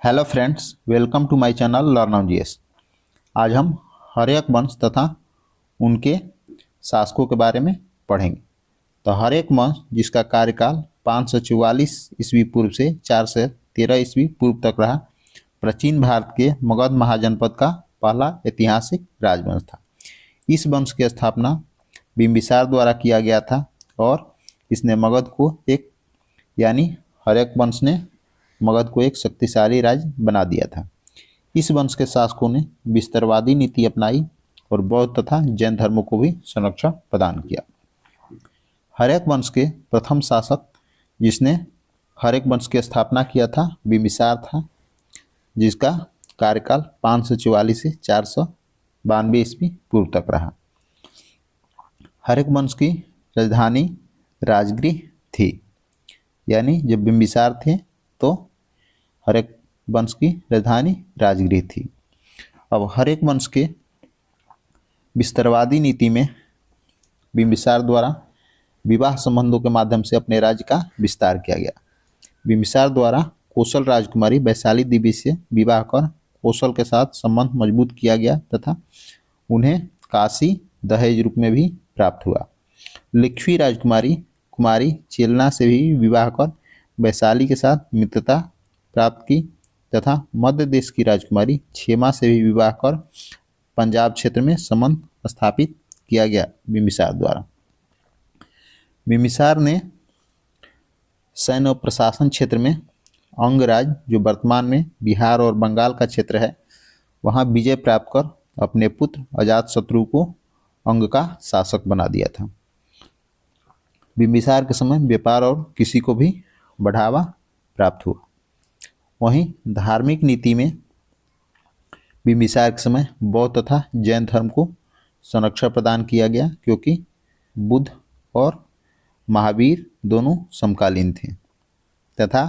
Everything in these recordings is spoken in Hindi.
Hello friends, welcome to my channel learn on GS. आज हम हर्यक वंश तथा उनके शासकों के बारे में पढ़ेंगे। तो हर्यक वंश, जिसका कार्यकाल 544 ईस्वी पूर्व से 413 ईस्वी पूर्व तक रहा, प्राचीन भारत के मगध महाजनपद का पहला ऐतिहासिक राजवंश था। इस वंश की स्थापना बिंबिसार द्वारा किया गया था और इसने मगध को एक हर्यक वंश ने मगध को एक शक्तिशाली राज्य बना दिया था। इस वंश के शासकों ने विस्तारवादी नीति अपनाई और बौद्ध तथा जैन धर्मों को भी संरक्षण प्रदान किया। हर्यक वंश के प्रथम शासक जिसने हर्यक वंश की स्थापना किया था बिंबिसार था, जिसका कार्यकाल 544 से 492 ईस्वी पूर्व तक रहा। हर्यक वंश की राजधानी राजगृह थी, यानी जब बिंबिसार थे तो हर्यक वंश की राजधानी राजगृह थी। अब हर्यक वंश के विस्तारवादी नीति में बिंबिसार द्वारा विवाह संबंधों के माध्यम से अपने राज्य का विस्तार किया गया। बिंबिसार द्वारा कौशल राजकुमारी वैशाली देवी से विवाह कर कौशल के साथ संबंध मजबूत किया गया तथा उन्हें काशी दहेज रूप में भी प्राप्त हुआ। लिच्छवी राजकुमारी कुमारी चेलना से भी विवाह कर वैशाली के साथ मित्रता प्राप्त की तथा मध्य देश की राजकुमारी क्षेमा से भी विवाह कर पंजाब क्षेत्र में संबंध स्थापित किया गया बिंबिसार द्वारा। बिंबिसार ने सैन्य और प्रशासन क्षेत्र में अंगराज, जो वर्तमान में बिहार और बंगाल का क्षेत्र है, वहां विजय प्राप्त कर अपने पुत्र अजातशत्रु को अंग का शासक बना दिया था। बिंबिसार के समय व्यापार और कृषि को भी बढ़ावा प्राप्त हुआ। वहीं धार्मिक नीति में बिंबिसार के समय बौद्ध तथा जैन धर्म को संरक्षण प्रदान किया गया, क्योंकि बुद्ध और महावीर दोनों समकालीन थे तथा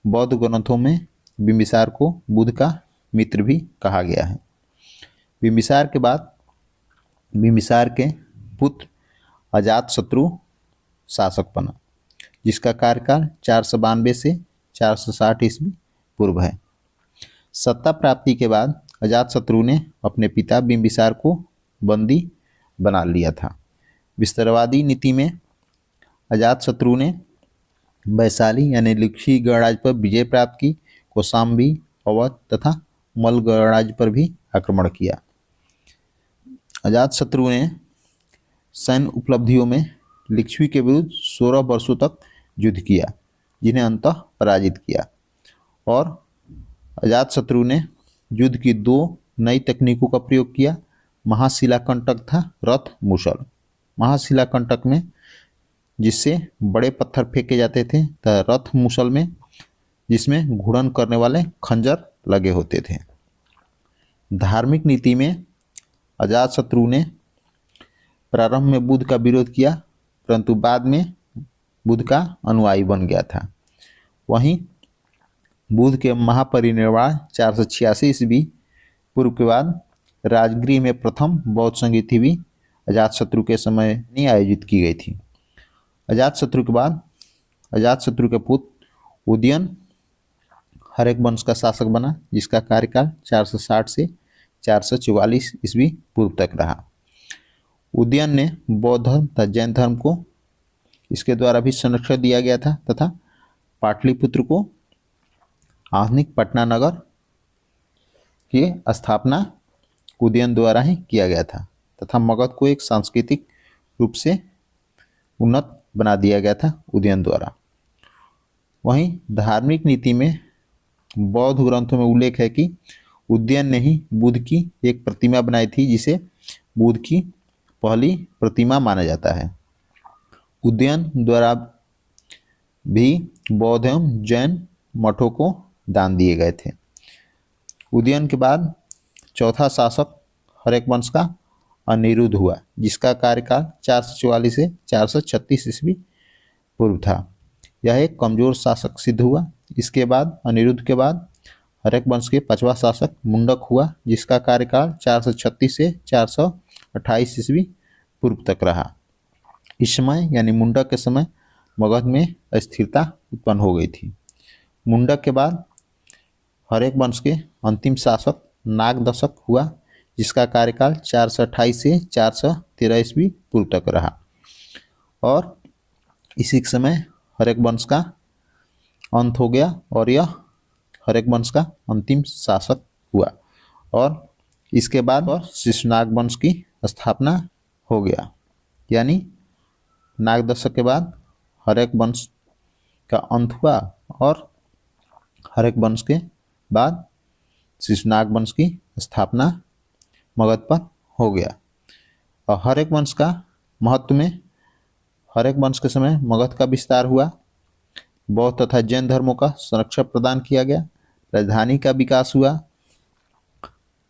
बौद्ध ग्रंथों में बिंबिसार को बुद्ध का मित्र भी कहा गया है। बिंबिसार के बाद बिंबिसार के पुत्र अजातशत्रु शासक बना, जिसका कार्यकाल 492 से 460 ईस्वी पूर्व है। सत्ता प्राप्ति के बाद अजातशत्रु ने अपने पिता बिंबिसार को बंदी बना लिया था। विस्तारवादी नीति में अजातशत्रु ने वैशाली यानी लिच्छवी गणराज्य पर विजय प्राप्त की, कौशाम्बी, अवध तथा मल गणराज्य पर भी आक्रमण किया। अजातशत्रु ने सैन्य उपलब्धियों में लिच्छवी के विरुद्ध 16 वर्षों तक युद्ध किया, जिन्हें अंततः पराजित किया। और अजातशत्रु ने युद्ध की 2 नई तकनीकों का प्रयोग किया। महाशिलाकंटक था रथ मूसल। महाशिलाकंटक में जिससे बड़े पत्थर फेंके जाते थे, तथा रथ मूसल में जिसमें घूर्णन करने वाले खंजर लगे होते थे। धार्मिक नीति में अजातशत्रु ने प्रारंभ में बुद्ध का विरोध किया, परंतु बाद में बुद्ध का अनुयायी बन गया था। वहीं बुद्ध के महापरिनिर्वाण 486 ईस्वी पूर्व के बाद राजगृह में प्रथम बौद्ध संगीति भी अजातशत्रु के समय नहीं आयोजित की गई थी। अजातशत्रु के बाद अजातशत्रु के पुत्र उदयन हर्यक वंश का शासक बना, जिसका कार्यकाल 460 से 444 ईस्वी पूर्व तक रहा। उदयन ने बौद्ध धर्म तथा जैन धर्म को इसके द्वारा भी संरक्षण दिया गया था तथा पाटलिपुत्र को आधुनिक पटना नगर की स्थापना उदयन द्वारा ही किया गया था तथा मगध को एक सांस्कृतिक रूप से उन्नत बना दिया गया था उदयन द्वारा। वहीं धार्मिक नीति में बौद्ध ग्रंथों में उल्लेख है कि उदयन ने ही बुद्ध की एक प्रतिमा बनाई थी, जिसे बुद्ध की पहली प्रतिमा माना जाता है। उदयन द्वारा भी बौद्ध एवं जैन मठों को दान दिए गए थे। उदयन के बाद चौथा शासक हर्यक वंश का अनिरुद्ध हुआ, जिसका कार्यकाल 444 से 436 ईस्वी पूर्व था। यह एक कमजोर शासक सिद्ध हुआ। इसके बाद अनिरुद्ध के बाद हर्यक वंश के 5वां शासक मुंडक हुआ, जिसका कार्यकाल 436 से 428 ईस्वी पूर्व तक रहा। इस समय यानी मुंडक के समय मगध में अस्थिरता उत्पन्न हो गई थी। मुंडक के बाद हर्यक वंश के अंतिम शासक नागदशक हुआ, जिसका कार्यकाल 428 से 413 ईस्वी पूर्व तक रहा। और इसी समय हर्यक वंश का अंत हो गया और यह हर्यक वंश का अंतिम शासक हुआ। और इसके बाद शिशुनाग वंश की स्थापना हो गया, यानी नागदशक के बाद हर्यक वंश का अंत हुआ और हर्यक वंश के बाद शिशुनाग वंश की स्थापना मगध पर हो गया। और हर्यक वंश का महत्व में हर्यक वंश के समय मगध का विस्तार हुआ, बौद्ध तथा जैन धर्मों का संरक्षण प्रदान किया गया, राजधानी का विकास हुआ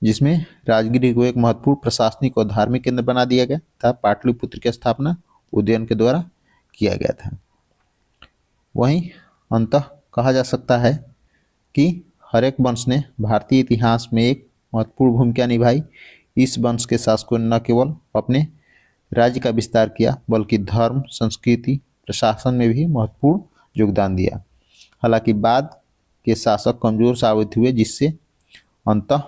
जिसमें राजगिरी को एक महत्वपूर्ण प्रशासनिक और धार्मिक केंद्र बना दिया गया था। पाटलिपुत्र की स्थापना उदयन के द्वारा किया गया था। वहीं अंततः कहा जा सकता है कि हर्यक वंश ने भारतीय इतिहास में एक महत्वपूर्ण भूमिका निभाई। इस वंश के शासकों ने न केवल अपने राज्य का विस्तार किया बल्कि धर्म, संस्कृति, प्रशासन में भी महत्वपूर्ण योगदान दिया। हालांकि बाद के शासक कमजोर साबित हुए, जिससे अंततः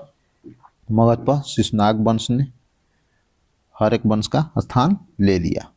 मगध पर शिशुनाग वंश ने हर्यक वंश का स्थान ले लिया।